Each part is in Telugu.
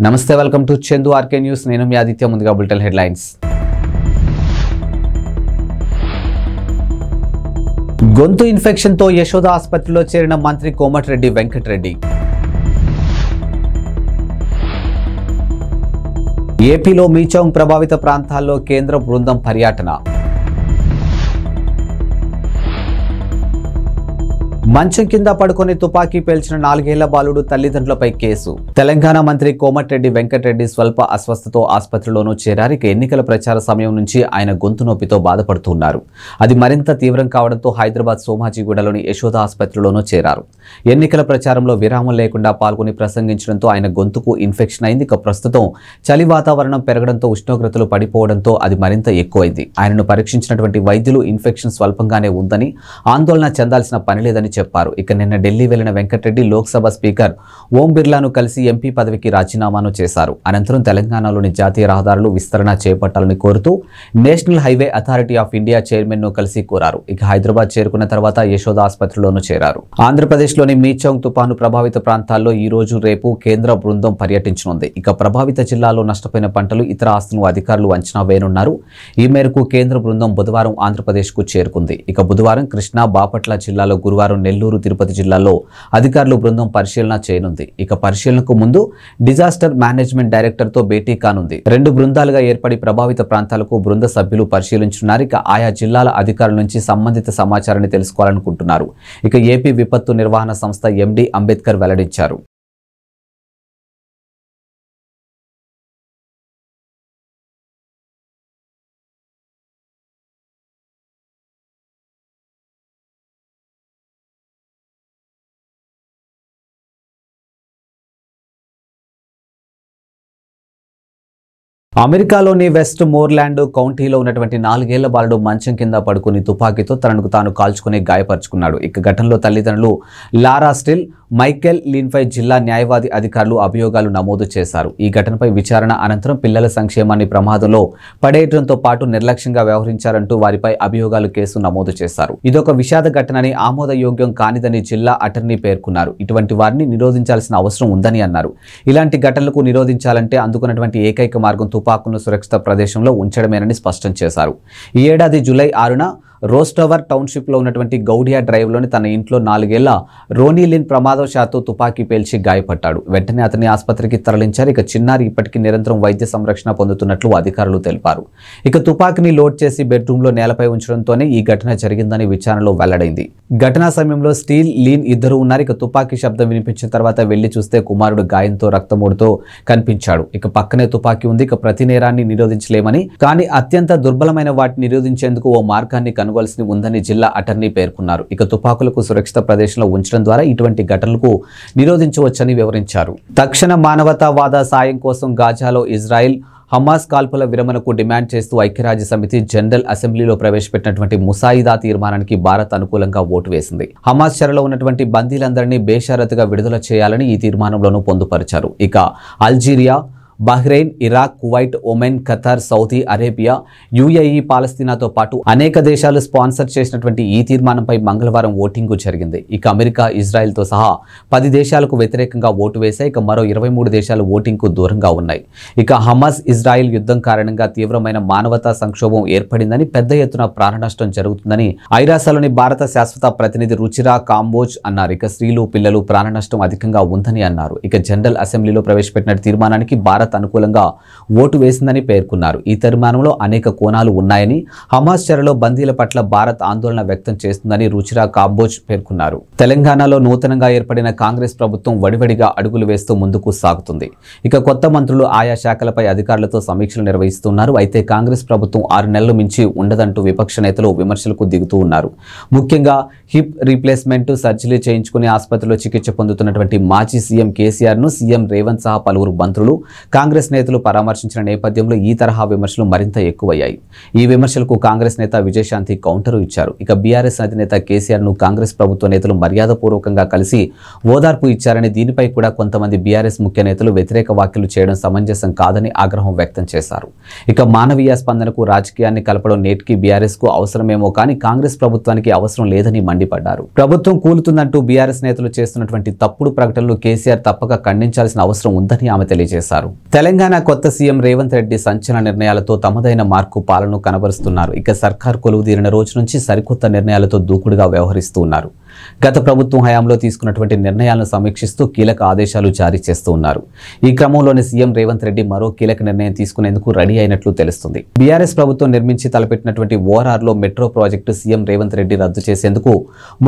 నమస్తే, welcome to Chandu RK news. నేను మీ ఆదిత్య. ముందుగా బులెటిన్ హెడ్లైన్స్. గొంతు ఇన్ఫెక్షన్తో యశోద ఆసుపత్రిలో చేరిన మంత్రి కోమటిరెడ్డి వెంకటరెడ్డి. ఏపీలో మీచౌంగ్ ప్రభావిత ప్రాంతాల్లో కేంద్ర బృందం పర్యటన. మంచం కింద పడుకొని తుపాకీ పేల్చిన 4 ఏళ్ల బాలుడు తల్లిదండ్రులపై కేసు. తెలంగాణ మంత్రి కోమటిరెడ్డి వెంకటరెడ్డి స్వల్ప అస్వస్థతో ఆసుపత్రిలోనూ చేరారు. ఎన్నికల ప్రచార సమయం నుంచి ఆయన గొంతు నొప్పితో బాధపడుతున్నారు. అది మరింత తీవ్రం కావడంతో హైదరాబాద్ సోమాజిగూడలోని యశోద ఆసుపత్రిలోనూ చేరారు. ఎన్నికల ప్రచారంలో విరామం లేకుండా పాల్గొని ప్రసంగించడంతో ఆయన గొంతుకు ఇన్ఫెక్షన్ అయింది. ప్రస్తుతం చలి వాతావరణం పెరగడంతో ఉష్ణోగ్రతలు పడిపోవడంతో అది మరింత ఎక్కువైంది. ఆయనను పరీక్షించినటువంటి వైద్యులు ఇన్ఫెక్షన్ స్వల్పంగానే ఉందని, ఆందోళన చెందాల్సిన పని లేదని చెప్పారు. ఇక నిన్న ఢిల్లీ వెళ్లిన వెంకటరెడ్డి లోక్సభ స్పీకర్ ఓం బిర్లాను కలిసి ఎంపీ పదవికి రాజీనామాను చేశారు. అనంతరం తెలంగాణలోని జాతీయ రహదారులు విస్తరణ చేపట్టాలని కోరుతూ national highway authority of India chairman ను కలిసి కోరారు. ఇక హైదరాబాద్ చేరుకున్న తర్వాత యశోద ఆసుపత్రిలోనూ చేరారు. ఆంధ్రప్రదేశ్లోని మీచౌంగ్ తుపాను ప్రభావిత ప్రాంతాల్లో ఈ రోజు రేపు కేంద్ర బృందం పర్యటించనుంది. ఇక ప్రభావిత జిల్లాలో నష్టపోయిన పంటలు, ఇతర ఆస్తులను అధికారులు అంచనా వేయనున్నారు. ఈ మేరకు కేంద్ర బృందం బుధవారం ఆంధ్రప్రదేశ్ కు చేరుకుంది. ఇక బుధవారం కృష్ణా, బాపట్ల జిల్లాలో, గురువారం నెల్లూరు, తిరుపతి జిల్లాల్లో అధికారులు బృందం పరిశీలన చేయనుంది. ఇక పరిశీలనకు ముందు డిజాస్టర్ మేనేజ్మెంట్ డైరెక్టర్ తో భేటీ కానుంది. 2 బృందాలుగా ఏర్పడి ప్రభావిత ప్రాంతాలకు బృంద సభ్యులు పరిశీలించున్నారు. ఇక ఆయా జిల్లాల అధికారుల నుంచి సంబంధిత సమాచారాన్ని తెలుసుకోవాలనుకుంటున్నారు. ఇక ఏపీ విపత్తు నిర్వహణ సంస్థ ఎండీ అంబేద్కర్ వెల్లడించారు. అమెరికాలోని వెస్ట్ మోర్లాండ్ కౌంటీలో ఉన్నటువంటి 4 ఏళ్ల బాలుడు మంచం కింద పడుకుని తుపాకీతో తనకు తాను కాల్చుకుని గాయపరుచుకున్నాడు. ఇక ఘటనలో తల్లిదండ్రులు లారా స్టిల్, మైకెల్ లిన్పై జిల్లా న్యాయవాది అధికారులు అభియోగాలు నమోదు చేశారు. ఈ ఘటనపై విచారణ అనంతరం పిల్లల సంక్షేమాన్ని ప్రమాదంలో పడేయడంతో పాటు నిర్లక్ష్యంగా వ్యవహరించారంటూ వారిపై అభియోగాలు కేసు నమోదు చేశారు. ఇదొక విషాద ఘటనని, ఆమోదయోగ్యం కానిదని జిల్లా అటర్నీ పేర్కొన్నారు. ఇటువంటి వారిని నిరోధించాల్సిన అవసరం ఉందని అన్నారు. ఇలాంటి ఘటనలకు నిరోధించాలంటే అందుకున్నటువంటి ఏకైక మార్గం తుపాకులను సురక్షిత ప్రదేశంలో ఉంచడమేనని స్పష్టం చేశారు. ఈ ఏడాది జూలై 6న రోస్టవర్ టౌన్షిప్లో ఉన్నటువంటి గౌడియా డ్రైవ్లోని తన ఇంట్లో 4 ఏళ్ల రోనీలిన్ ప్రమాదవశాత్తు తుపాకీ పేల్చి గాయపడ్డాడు. వెంటనే అతని ఆసుపత్రికి తరలించారు. ఇక చిన్నారి ఇప్పటికీ నిరంతరం వైద్య సంరక్షణ పొందుతున్నట్లు అధికారులు తెలిపారు. ఇక తుపాకీని లోడ్ చేసి బెడ్రూమ్లో నేలపై ఉంచడంతోనే ఈ ఘటన జరిగిందని విచారణలో వెల్లడైంది. ఘటనా సమయంలో స్టీల్, లీన్ ఇద్దరు ఉన్నారు. ఇక తుపాకీ శబ్దం వినిపించిన తర్వాత వెళ్లి చూస్తే కుమారుడు గాయంతో రక్తమూడుతో కనిపించాడు. ఇక పక్కనే తుపాకీ ఉంది. ఇక ప్రతి నేరాన్ని నిరోధించలేమని, కానీ అత్యంత దుర్బలమైన వాటిని నిరోధించేందుకు ఓ మార్గాన్ని కనుగొల్సి ఉందని జిల్లా అటర్నీ పేర్కొన్నారు. ఇక తుపాకులకు సురక్షిత ప్రదేశంలో ఉంచడం ద్వారా ఇటువంటి ఘటనలకు నిరోధించవచ్చని వివరించారు. తక్షణ మానవతావాద సాయం కోసం గాజాలో ఇజ్రాయెల్ హమాస్ కాల్పుల విరమణకు డిమాండ్ చేస్తూ ఐక్యరాజ్య సమితి జనరల్ అసెంబ్లీలో ప్రవేశపెట్టినటువంటి ముసాయిదా తీర్మానానికి భారత్ అనుకూలంగా ఓటు వేసింది. హమాస్ చెరలో ఉన్నటువంటి బందీలందరినీ బేషరతుగా విడుదల చేయాలని ఈ తీర్మానంలోనూ పొందుపరిచారు. ఇక Algeria, Bahrain, Iraq, Kuwait, Oman, Qatar, Saudi Arabia, UAE, పాలస్తీనాతో పాటు అనేక దేశాలు స్పాన్సర్ చేసినటువంటి ఈ తీర్మానంపై మంగళవారం ఓటింగు జరిగింది. ఇక అమెరికా, ఇజ్రాయెల్తో సహా 10 దేశాలకు వ్యతిరేకంగా ఓటు వేశాయి. ఇక మరో 23 దేశాలు ఓటింగ్కు దూరంగా ఉన్నాయి. ఇక హమాస్ ఇజ్రాయెల్ యుద్ధం కారణంగా తీవ్రమైన మానవతా సంక్షోభం ఏర్పడిందని, పెద్ద ఎత్తున ప్రాణనష్టం జరుగుతుందని ఐరాసలోని భారత శాశ్వత ప్రతినిధి రుచిరా కాంబోజ్ అన్నారు. ఇక స్త్రీలు, పిల్లలు ప్రాణనష్టం అధికంగా ఉందని అన్నారు. ఇక జనరల్ అసెంబ్లీలో ప్రవేశపెట్టిన తీర్మానానికి భారత్ అనుకూలంగా ఓటు వేసిందని పేర్కొన్నారు. ఈ తీర్మానంలో అనేక కోణాలు ఉన్నాయని, హమాస్ చెరలో బందీల పట్ల భారత్ ఆందోళన వ్యక్తం చేస్తుందని రుచిరా కాంబోజ్ పేర్కొన్నారు. తెలంగాణలో నూతనంగా ఏర్పడిన కాంగ్రెస్ ప్రభుత్వం వడివడిగా అడుగులు వేస్తూ ముందుకు సాగుతుంది. ఇక కొత్త మంత్రులు ఆయా శాఖలపై అధికారులతో సమీక్షలు నిర్వహిస్తున్నారు. అయితే కాంగ్రెస్ ప్రభుత్వం 6 నెలలు మించి ఉండదంటూ విపక్ష నేతలు విమర్శలకు దిగుతూ ఉన్నారు. ముఖ్యంగా హిప్ రీప్లేస్మెంట్ సర్జరీ చేయించుకుని ఆసుపత్రిలో చికిత్స పొందుతున్నటువంటి మాజీ సీఎం కేసీఆర్ ను సీఎం రేవంత్ సహా పలువురు మంత్రులు కాంగ్రెస్ నేతలు పరామర్శించిన నేపథ్యంలో ఈ తరహా విమర్శలు మరింత ఎక్కువయ్యాయి. ఈ విమర్శలకు కాంగ్రెస్ నేత విజయశాంతి కౌంటర్ ఇచ్చారు. ఇక బీఆర్ఎస్ అధినేత కేసీఆర్ ను కాంగ్రెస్ ప్రభుత్వ నేతలు మర్యాదపూర్వకంగా కలిసి ఓదార్పు ఇచ్చారని, దీనిపై కూడా కొంతమంది బీఆర్ఎస్ ముఖ్య నేతలు వ్యతిరేక వ్యాఖ్యలు చేయడం సమంజసం కాదని ఆగ్రహం వ్యక్తం చేశారు. ఇక మానవీయ స్పందనకు రాజకీయాన్ని కలపడం నేటికి బీఆర్ఎస్ కు అవసరమేమో కానీ కాంగ్రెస్ ప్రభుత్వానికి అవసరం లేదని మండిపడ్డారు. ప్రభుత్వం కూలుతుందంటూ బీఆర్ఎస్ నేతలు చేస్తున్నటువంటి తప్పుడు ప్రకటనలు కేసీఆర్ తప్పక ఖండించాల్సిన అవసరం ఉందని ఆమె తెలియజేశారు. తెలంగాణ కొత్త సీఎం రేవంత్ రెడ్డి సంచలన నిర్ణయాలతో తమదైన మార్కు పాలన కనబరుస్తున్నారు. ఇక సర్కార్ కొలువుదీరిన రోజు నుంచి సరికొత్త నిర్ణయాలతో దూకుడుగా వ్యవహరిస్తూ ఉన్నారు. గత ప్రభుత్వం హయాంలో తీసుకున్నటువంటి నిర్ణయాలను సమీక్షిస్తూ కీలక ఆదేశాలు జారీ చేస్తూ ఉన్నారు. ఈ క్రమంలోనే సీఎం రేవంత్ రెడ్డి మరో కీలక నిర్ణయం తీసుకునేందుకు రెడీ అయినట్లు తెలుస్తుంది. బీఆర్ఎస్ ప్రభుత్వం నిర్మించి తలపెట్టినటువంటి ఓఆర్ఆర్ లో metro project CM Revanth Reddy రద్దు చేసేందుకు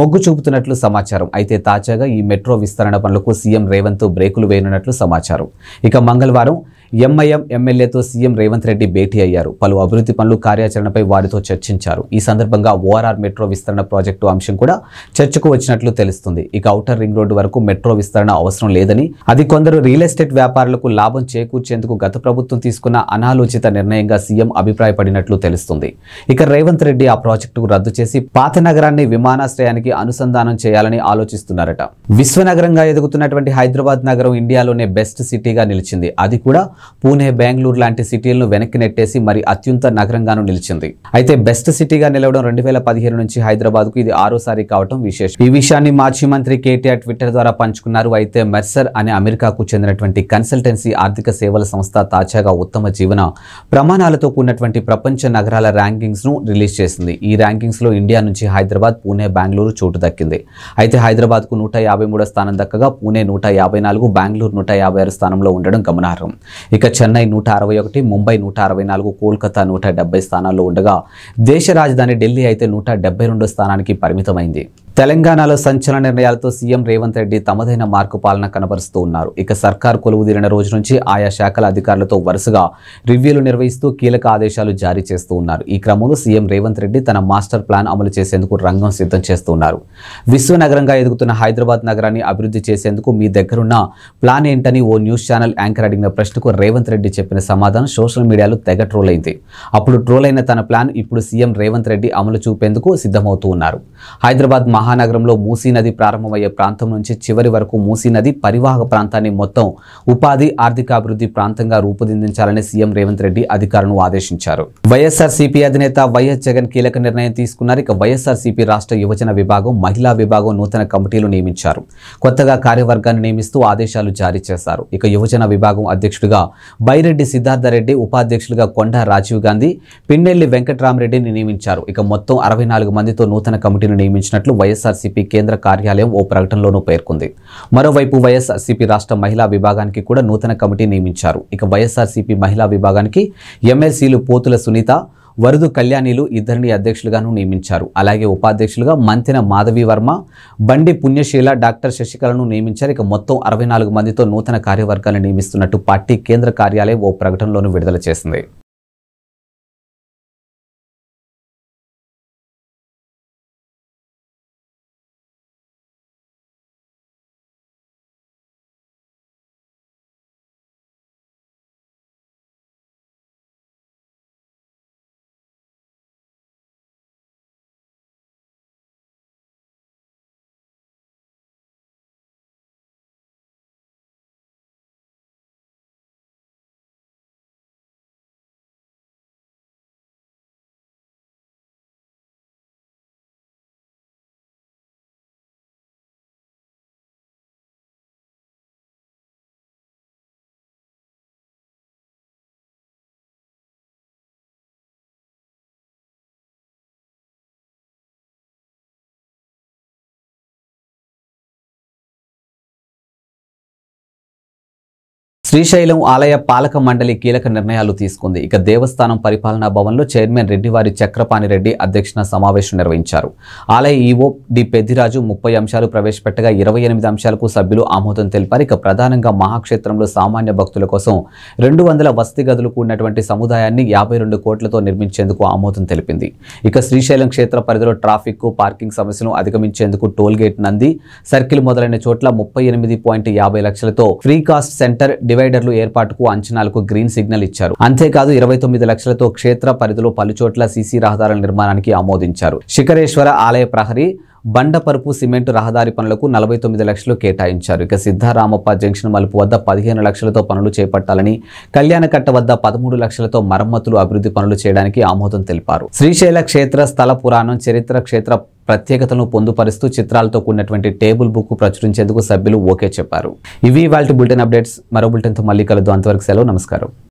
మొగ్గు చూపుతున్నట్లు సమాచారం. అయితే తాజాగా ఈ మెట్రో విస్తరణ పనులకు సీఎం రేవంత్ బ్రేకులు వేయనున్నట్లు సమాచారం. ఇక మంగళవారం ఎంఐఎం ఎమ్మెల్యేతో సీఎం రేవంత్ రెడ్డి భేటీ అయ్యారు. పలు అభివృద్ధి పనులు కార్యాచరణపై వారితో చర్చించారు. ఈ సందర్భంగా ఓఆర్ఆర్ మెట్రో విస్తరణ ప్రాజెక్టు అంశం కూడా చర్చకు వచ్చినట్లు తెలుస్తుంది. ఇక ఔటర్ రింగ్ రోడ్డు వరకు మెట్రో విస్తరణ అవసరం లేదని, అది కొందరు రియల్ ఎస్టేట్ వ్యాపారులకు లాభం చేకూర్చేందుకు గత ప్రభుత్వం తీసుకున్న అనాలోచిత నిర్ణయంగా సీఎం అభిప్రాయపడినట్లు తెలుస్తుంది. ఇక రేవంత్ రెడ్డి ఆ ప్రాజెక్టుకు రద్దు చేసి పాత నగరాన్ని విమానాశ్రయానికి అనుసంధానం చేయాలని ఆలోచిస్తున్నారట. విశ్వనగరంగా ఎదుగుతున్నటువంటి హైదరాబాద్ నగరం ఇండియాలోనే బెస్ట్ సిటీగా నిలిచింది. అది కూడా పూణే, బెంగళూరు లాంటి సిటీలను వెనక్కి నెట్టేసి మరి అత్యున్నత నగరంగాను నిలిచింది. అయితే బెస్ట్ సిటీగా నిలవడం 2015 నుంచి హైదరాబాద్ కు ఇది 6వ కావడం విశేషం. ఈ విషయాన్ని మాజీ మంత్రి కేటీఆర్ ట్విట్టర్ ద్వారా పంచుకున్నారు. అయితే మెర్సర్ అనే అమెరికాకు చెందినటువంటి కన్సల్టెన్సీ ఆర్థిక సేవల సంస్థ తాజాగా ఉత్తమ జీవన ప్రమాణాలతో కూడినటువంటి ప్రపంచ నగరాల ర్యాంకింగ్స్ ను రిలీజ్ చేసింది. ఈ ర్యాంకింగ్స్ లో ఇండియా నుంచి హైదరాబాద్, పూణే, బెంగళూరు చోటు దక్కింది. అయితే హైదరాబాద్ కు 153వ స్థానం దక్కగా పూణే 154, బెంగళూరు 156 స్థానంలో ఉండడం గమనార్హం. ఇక చెన్నై 161, ముంబై 164, కోల్కతా 170 స్థానాల్లో ఉండగా దేశ రాజధాని ఢిల్లీ అయితే 172 స్థానానికి పరిమితమైంది. తెలంగాణలో సంచలన నిర్ణయాలతో సీఎం రేవంత్ రెడ్డి తమదైన మార్కు పాలన కనబరుస్తూ ఉన్నారు. ఇక సర్కార్ కొలువుదీరిన రోజు నుంచి ఆయా శాఖల అధికారులతో వరుసగా రివ్యూలు నిర్వహిస్తూ కీలక ఆదేశాలు జారీ చేస్తూ ఉన్నారు. ఈ క్రమంలో సీఎం రేవంత్ రెడ్డి తన మాస్టర్ ప్లాన్ అమలు చేసేందుకు రంగం సిద్ధం చేస్తూ ఉన్నారు. విశ్వనగరంగా ఎదుగుతున్న హైదరాబాద్ నగరాన్ని అభివృద్ధి చేసేందుకు మీ దగ్గరున్న ప్లాన్ ఏంటని ఓ న్యూస్ ఛానల్ యాంకర్ అడిగిన ప్రశ్నకు రేవంత్ రెడ్డి చెప్పిన సమాధానం సోషల్ మీడియాలో తెగ ట్రోల్ అయింది. అప్పుడు ట్రోల్ అయిన తన ప్లాన్ ఇప్పుడు సీఎం రేవంత్ రెడ్డి అమలు చూపేందుకు సిద్ధమవుతూ ఉన్నారు. హైదరాబాద్ మహానగరంలో మూసీ నది ప్రారంభమయ్యే ప్రాంతం నుంచి చివరి వరకు మూసీ నది పరివాహక ప్రాంతాన్ని మొత్తం ఉపాధి, ఆర్థికాభివృద్ధి ప్రాంతంగా రూపుదిద్దించాలని సీఎం రేవంత్ రెడ్డి అధికారులను ఆదేశించారు. వైఎస్ఆర్సీపీ అధినేత వైఎస్ జగన్ కీలక నిర్ణయం తీసుకున్నారు. ఇక వైఎస్ఆర్సీపీ రాష్ట్ర యువజన విభాగం, మహిళా విభాగం నూతన కమిటీలు నియమించారు. కొత్తగా కార్యవర్గాన్ని నియమిస్తూ ఆదేశాలు జారీ చేశారు. ఇక యువజన విభాగం అధ్యక్షుడిగా బైరెడ్డి సిద్ధార్థరెడ్డి, ఉపాధ్యక్షులుగా కొండా రాజీవ్ గాంధీ, పిన్నెల్లి వెంకట్రామరెడ్డిని నియమించారు. ఇక మొత్తం 64 మందితో నూతన కమిటీని నియమించినట్లు వైఎస్ఆర్సీపీ కేంద్ర కార్యాలయం ఓ ప్రకటనలోనూ పేర్కొంది. మరోవైపు వైఎస్ఆర్సీపీ రాష్ట్ర మహిళా విభాగానికి కూడా నూతన కమిటీ నియమించారు. ఇక వైఎస్ఆర్సీపీ మహిళా విభాగానికి ఎమ్మెల్సీలు పోతుల సునీత, వరదు కళ్యాణిలు ఇద్దరిని అధ్యక్షులుగాను నియమించారు. అలాగే ఉపాధ్యక్షులుగా మంతెన మాధవి వర్మ, బండి పుణ్యశీల, డాక్టర్ శశికళను నియమించారు. ఇక మొత్తం 64 మందితో నూతన కార్యవర్గాన్ని నియమిస్తున్నట్టు పార్టీ కేంద్ర కార్యాలయం ఓ ప్రకటనలోనూ విడుదల చేసింది. శ్రీశైలం ఆలయ పాలక మండలి కీలక నిర్ణయాలు తీసుకుంది. ఇక దేవస్థానం పరిపాలనా భవన్లో చైర్మన్ రెడ్డివారి చక్రపాణి రెడ్డి అధ్యక్షన సమావేశం నిర్వహించారు. ఆలయ ఈవో డి పెద్దిరాజు 30 అంశాలు ప్రవేశపెట్టగా 28 అంశాలకు సభ్యులు ఆమోదం తెలిపారు. ఇక ప్రధానంగా మహాక్షేత్రంలో సామాన్య భక్తుల కోసం 200 వసతి గదులు కూడినటువంటి సముదాయాన్ని 52 కోట్లతో నిర్మించేందుకు ఆమోదం తెలిపింది. ఇక శ్రీశైలం క్షేత్ర పరిధిలో ట్రాఫిక్, పార్కింగ్ సమస్యలను అధిగమించేందుకు టోల్ గేట్, నంది సర్కిల్ మొదలైన చోట్ల 38.50 లక్షలతో ఫ్రీ కాస్ట్ సెంటర్, డివైడర్ డివైడర్లు ఏర్పాటుకు అంచనాలకు గ్రీన్ సిగ్నల్ ఇచ్చారు. అంతేకాదు 29 లక్షలతో క్షేత్ర పరిధిలో పలుచోట్ల సీసీ రహదారుల నిర్మాణానికి ఆమోదించారు. శిఖరేశ్వర ఆలయ ప్రహరీ బండపరుపు సిమెంటు రహదారి పనులకు 49 లక్షలు కేటాయించారు. ఇక సిద్ధారామప్ప జంక్షన్ మలుపు వద్ద 15 లక్షలతో పనులు చేపట్టాలని, కళ్యాణకట్ట వద్ద 13 లక్షలతో మరమ్మతులు అభివృద్ధి పనులు చేయడానికి ఆమోదం తెలిపారు. శ్రీశైల క్షేత్ర స్థల పురాణం చరిత్ర క్షేత్ర ప్రత్యేకతలను పొందుపరుస్తూ చిత్రాలతో కూడినటువంటి టేబుల్ బుక్ ప్రచురించేందుకు సభ్యులు ఓకే చెప్పారు. ఇవి ఇవాల్టి బులెటిన్ అప్డేట్స్. మరో బులెటిన్తో మళ్ళీ కలుద్దాం. అంతవరకు సెలవు. నమస్కారం.